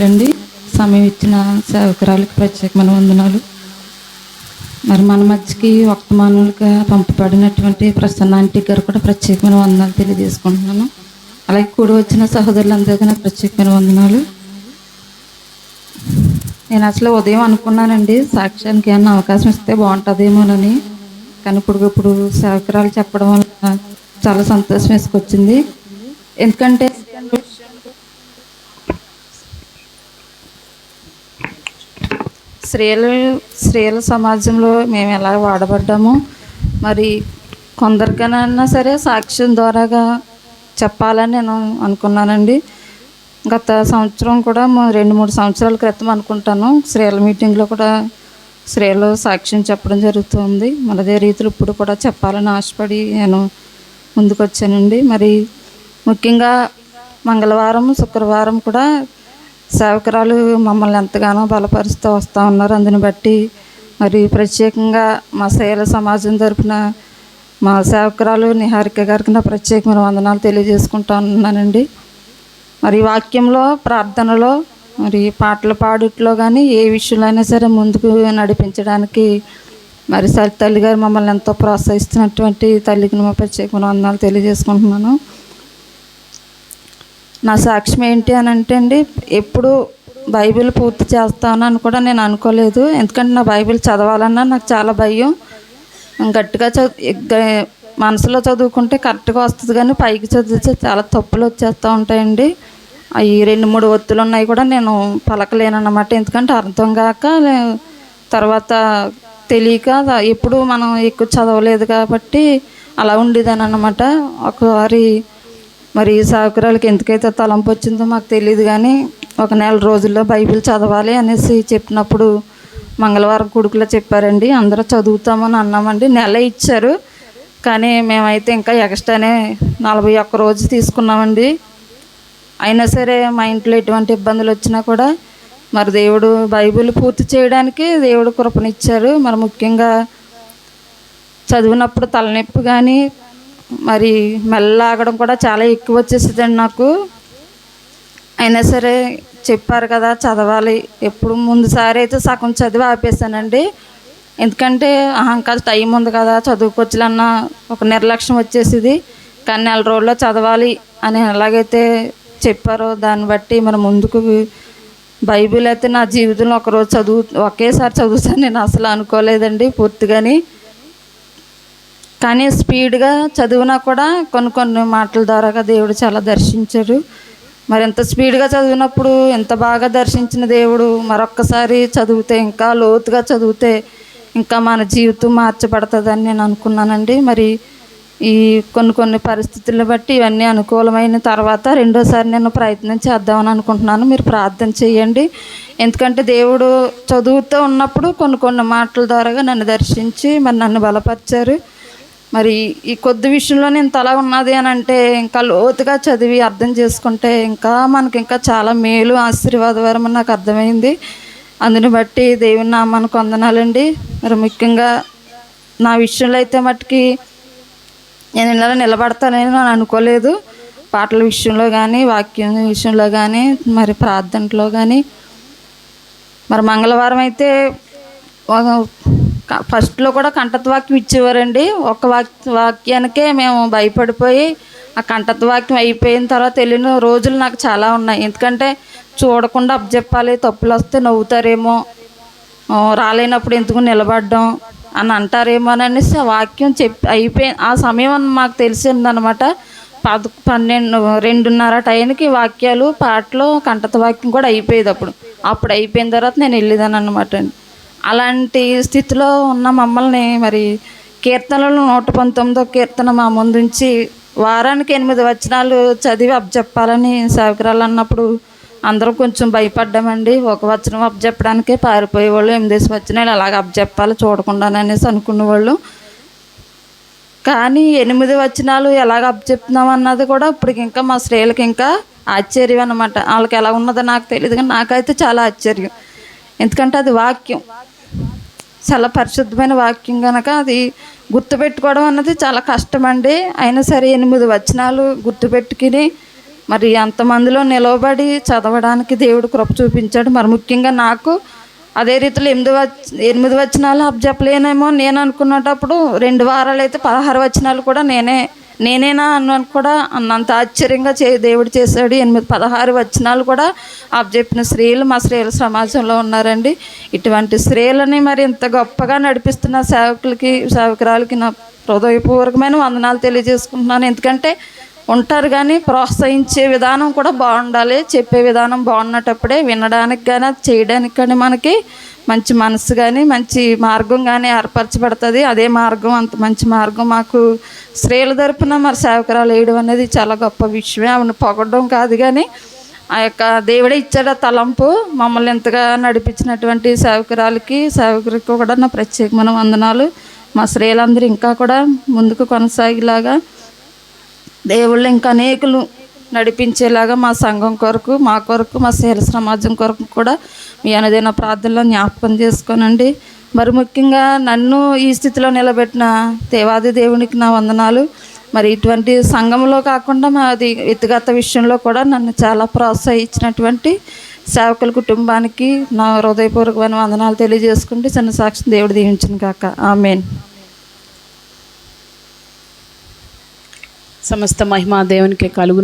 అండి. సమయం ఇచ్చిన సేవకురాలకు ప్రత్యేకమైన వందనాలు. మరి మన మధ్యకి వర్తమానులుగా పంపబడినటువంటి ప్రసన్న ఆంటీ గారు కూడా ప్రత్యేకమైన వందనాలు తెలియజేసుకుంటున్నాను. అలాగే కూడి వచ్చిన సహోదరులందరికీ నాకు ప్రత్యేకమైన వందనాలు. నేను అసలు ఉదయం అనుకున్నానండి, సాక్ష్యానికి ఏమన్నా అవకాశం ఇస్తే బాగుంటుందేమోనని. కానీ ఇప్పుడు సేవకురాలు చెప్పడం వల్ల చాలా సంతోషం వేసుకొచ్చింది. ఎందుకంటే స్త్రీల సమాజంలో మేము ఎలా వాడబడ్డామో, మరి కొందరికైనా సరే సాక్ష్యం ద్వారాగా చెప్పాలని నేను అనుకున్నానండి. గత సంవత్సరం కూడా 2-3 సంవత్సరాల క్రితం అనుకుంటాను, స్త్రీల మీటింగ్లో కూడా స్త్రీలు సాక్ష్యం చెప్పడం జరుగుతుంది. మరి అదే రీతిలో ఇప్పుడు కూడా చెప్పాలని ఆశపడి నేను ముందుకు వచ్చానండి. మరి ముఖ్యంగా మంగళవారం, శుక్రవారం కూడా సేవకురాలు మమ్మల్ని ఎంతగానో బలపరుస్తూ వస్తూ ఉన్నారు. అందుని బట్టి మరి ప్రత్యేకంగా మా స్త్రీల సమాజం తరపున మా సేవకురాలు నిహారిక గారికి నా ప్రత్యేకమైన వందనాలు తెలియజేసుకుంటా ఉన్నానండి. మరి వాక్యంలో, ప్రార్థనలో, మరి పాటలు పాడుట్లో కానీ ఏ విషయంలో అయినా సరే ముందుకు నడిపించడానికి మరి తల్లి గారు మమ్మల్ని ఎంతో ప్రోత్సహిస్తున్నటువంటి తల్లికి మా ప్రత్యేకమైన వందనాలు తెలియజేసుకుంటున్నాను. నా సాక్ష్యం ఏంటి అని అంటే అండి, ఎప్పుడు బైబిల్ పూర్తి చేస్తానని కూడా నేను అనుకోలేదు. ఎందుకంటే నా బైబిల్ చదవాలన్నా నాకు చాలా భయం. గట్టిగా మనసులో చదువుకుంటే కరెక్ట్గా వస్తుంది, కానీ పైకి చదివితే చాలా తప్పులు వచ్చేస్తూ ఉంటాయండి. అవి 2-3 ఒత్తులు ఉన్నాయి కూడా నేను పలకలేనన్నమాట. ఎందుకంటే అర్థం కాక, తర్వాత తెలియక, ఎప్పుడు మనం ఎక్కువ చదవలేదు కాబట్టి అలా ఉండేదని అన్నమాట. ఒకసారి మరి సేవకురాలకి ఎందుకైతే తలంపు వచ్చిందో మాకు తెలియదు, కానీ ఒక 4 రోజుల్లో బైబిల్ చదవాలి అనేసి చెప్పినప్పుడు మంగళవారం కొడుకులో చెప్పారండి. అందరూ చదువుతామని అన్నామండి. నెల ఇచ్చారు, కానీ మేమైతే ఇంకా ఎక్స్ట్రానే 41 రోజు తీసుకున్నామండి. అయినా సరే మా ఇంట్లో ఎటువంటి ఇబ్బందులు వచ్చినా కూడా మరి దేవుడు బైబిల్ పూర్తి చేయడానికి దేవుడు కృపనిచ్చారు. మరి ముఖ్యంగా చదివినప్పుడు తలనొప్పి కానీ, మరి మెల్లలాగడం కూడా చాలా ఎక్కువ వచ్చేసిందండి నాకు. అయినా సరే చెప్పారు కదా చదవాలి. ఎప్పుడు ముందుసారి అయితే సగం చదివి ఆపేసానండి. ఎందుకంటే ఇంకా టైం ఉంది కదా, చదువుకోవచ్చులన్న ఒక నిర్లక్ష్యం వచ్చేసింది. కానీ 4 రోజుల్లో చదవాలి అని ఎలాగైతే చెప్పారో దాన్ని బట్టి మరి ముందుకు బైబిల్ అయితే నా జీవితంలో ఒకేసారి చదువుతాను నేను అసలు అనుకోలేదండి పూర్తిగాని. కానీ స్పీడ్గా చదివినా కూడా కొన్ని మాటల ద్వారాగా దేవుడు చాలా దర్శించారు. మరి ఎంత స్పీడ్గా చదివినప్పుడు ఎంత బాగా దర్శించిన దేవుడు మరొక్కసారి చదివితే, ఇంకా లోతుగా చదివితే ఇంకా మన జీవితం మార్చబడుతుందని నేను అనుకున్నానండి. మరి ఈ కొన్ని పరిస్థితులను బట్టి ఇవన్నీ అనుకూలమైన తర్వాత రెండోసారి నేను ప్రయత్నం చేద్దామని అనుకుంటున్నాను. మీరు ప్రార్థన చేయండి. ఎందుకంటే దేవుడు చదువుతూ ఉన్నప్పుడు కొన్ని మాటల ద్వారాగా నన్ను దర్శించి మరి నన్ను బలపరిచారు. మరి ఈ కొద్ది విషయంలోనే ఇంత అలా ఉన్నది అని అంటే, ఇంకా లోతుగా చదివి అర్థం చేసుకుంటే ఇంకా మనకి ఇంకా చాలా మేలు, ఆశీర్వాదకరం అని నాకు అర్థమైంది. అందుని బట్టి దేవుని నామానికి వందనాలండి. మరి ముఖ్యంగా నా విషయంలో అయితే మట్టుకి నేను ఇలా నిలబడతానని నేను అనుకోలేదు. పాటల విషయంలో కానీ, వాక్యం విషయంలో కానీ, మరి ప్రార్థనలో కానీ. మరి మంగళవారం అయితే ఫస్ట్లో కూడా కంఠత్వాక్యం ఇచ్చేవారండి. ఒక వాక్యానికే మేము భయపడిపోయి ఆ కంఠత్వాక్యం అయిపోయిన తర్వాత వెళ్ళిన రోజులు నాకు చాలా ఉన్నాయి. ఎందుకంటే చూడకుండా అప్పచెప్పాలి, తప్పులు వస్తే నవ్వుతారేమో, రాలేనప్పుడు ఎందుకు నిలబడ్డం అని అంటారేమో అని అనేసి ఆ వాక్యం ఆ సమయం మాకు తెలిసిందనమాట. 2:30 టైంకి వాక్యాలు, పాటలు, కంఠత్వాక్యం కూడా అయిపోయేది. అప్పుడు అయిపోయిన తర్వాత నేను వెళ్ళేదాన్ని అనమాట అండి. అలాంటి స్థితిలో ఉన్న మమ్మల్ని మరి కీర్తనలు 119వ కీర్తన మా ముందుంచి వారానికి 8 వచనాలు చదివి అప్పచెప్పాలని సేవకురాలు అన్నప్పుడు అందరూ కొంచెం భయపడ్డామండి. ఒక వచనం అప్పచెప్పడానికే పారిపోయేవాళ్ళు. 8 వచనాలు అలాగ అప్పచెప్పాలి చూడకుండాననేసి అనుకునేవాళ్ళు. కానీ 8 వచనాలు ఎలాగ అప్పచెప్తున్నాం అన్నది కూడా ఇప్పటికి ఇంకా మా స్త్రీలకి ఇంకా ఆశ్చర్యం అన్నమాట. వాళ్ళకి ఎలా ఉన్నదో నాకు తెలియదు, కానీ నాకైతే చాలా ఆశ్చర్యం. ఎందుకంటే అది వాక్యం, చాలా పరిశుద్ధమైన వాక్యం కనుక అది గుర్తుపెట్టుకోవడం అన్నది చాలా కష్టమండి. అయినా సరే 8 వచనాలు గుర్తుపెట్టుకుని మరి అంతమందిలో నిలవబడి చదవడానికి దేవుడు కృప చూపించాడు. మరి ముఖ్యంగా నాకు అదే రీతిలో 8 వచనాలు అప్పచెప్పలేనేమో నేను అనుకున్నప్పుడు 2 వారాలు అయితే 16 వచనాలు కూడా నేనేనా అన్నాను కూడా అన్నంత ఆశ్చర్యంగా దేవుడు చేశాడు. 16 వచనాలు కూడా అప్పచెప్పిన స్త్రీలు మా స్త్రీల సమాజంలో ఉన్నారండి. ఇటువంటి స్త్రీలని మరి ఇంత గొప్పగా నడిపిస్తున్న సేవకురాలకి నా హృదయపూర్వకమైన వందనాలు తెలియజేసుకుంటున్నాను. ఎందుకంటే ఉంటారు కానీ ప్రోత్సహించే విధానం కూడా బాగుండాలి. చెప్పే విధానం బాగున్నటప్పుడే వినడానికి కానీ చేయడానికి కానీ మనకి మంచి మనసు కానీ మంచి మార్గం కానీ ఏర్పరచబడుతుంది. అదే మార్గం, అంత మంచి మార్గం మాకు స్త్రీల తరపున మరి సేవకురాలు వేయడం అనేది చాలా గొప్ప విషయమే. ఆమెను పొగడడం కాదు కానీ ఆ యొక్క దేవుడే ఇచ్చాడు ఆ తలంపు. మమ్మల్ని ఎంతగా నడిపించినటువంటి సేవకురికి కూడా నా ప్రత్యేకమైన వందనాలు. మా స్త్రీలందరూ ఇంకా కూడా ముందుకు కొనసాగేలాగా దేవుళ్ళు ఇంకా అనేకులు నడిపించేలాగా మా సంఘం కొరకు, మా కొరకు, మా స్త్రీల సమాజం కొరకు కూడా మీ అనుదిన ప్రార్థనలో జ్ఞాపకం చేసుకోనండి. మరి ముఖ్యంగా నన్ను ఈ స్థితిలో నిలబెట్టిన దేవాది దేవునికి నా వందనాలు. మరి ఇటువంటి సంఘంలో కాకుండా మాది వ్యక్తిగత విషయంలో కూడా నన్ను చాలా ప్రోత్సహించినటువంటి సేవకుల కుటుంబానికి నా హృదయపూర్వకమైన వందనాలు తెలియజేసుకుంటే చిన్న సాక్షి దేవుడు దీవించును కాక. ఆమేన్. సమస్త మహిమ దేవునికి కలుగును.